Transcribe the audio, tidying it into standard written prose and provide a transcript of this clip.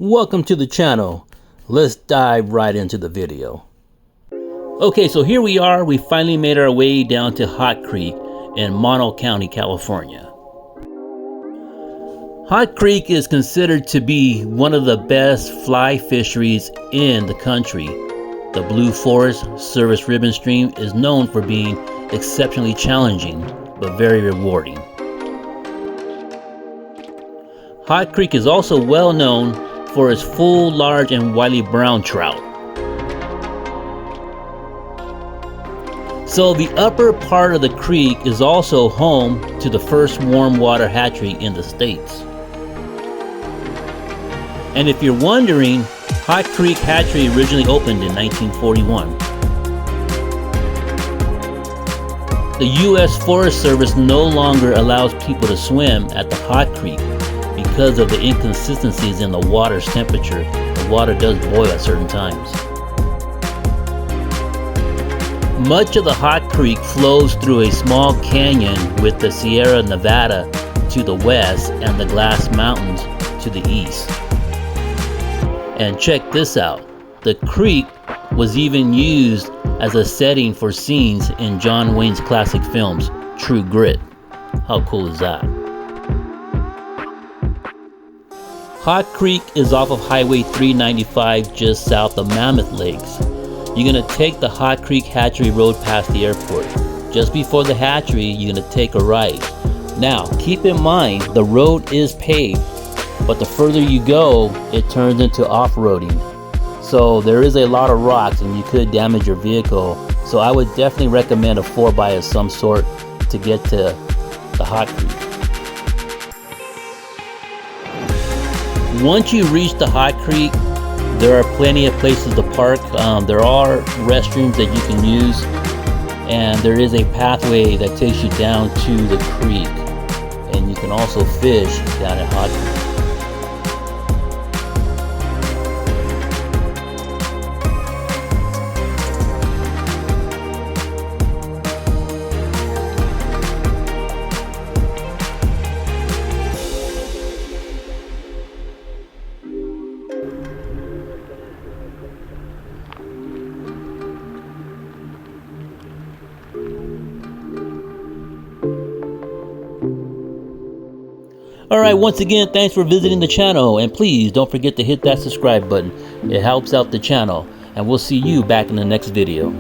Welcome to the channel. Let's dive right into the video. Okay, so here we are. We finally made our way down to Hot Creek in Mono County, California. Hot Creek is considered to be one of the best fly fisheries in the country. The Blue Forest Service Ribbon Stream is known for being exceptionally challenging, but very rewarding. Hot Creek is also well known for its full, large, and wily brown trout. So the upper part of the creek is also home to the first warm water hatchery in the States. And if you're wondering, Hot Creek Hatchery originally opened in 1941. The U.S. Forest Service no longer allows people to swim at the Hot Creek because of the inconsistencies in the water's temperature. The water does boil at certain times. Much of the Hot Creek flows through a small canyon with the Sierra Nevada to the west and the Glass Mountains to the east. And check this out. The creek was even used as a setting for scenes in John Wayne's classic films, True Grit. How cool is that? Hot Creek is off of Highway 395 just south of Mammoth Lakes. You're going to take the Hot Creek Hatchery Road past the airport. Just before the hatchery, you're going to take a right. Now, keep in mind, the road is paved, but the further you go, it turns into off-roading. So there is a lot of rocks and you could damage your vehicle. So I would definitely recommend a 4x of some sort to get to the Hot Creek. Once you reach the Hot Creek, there are plenty of places to park. There are restrooms that you can use, and there is a pathway that takes you down to the creek, and you can also fish down at Hot Creek. Alright, once again, thanks for visiting the channel, and please don't forget to hit that subscribe button. It helps out the channel, and we'll see you back in the next video.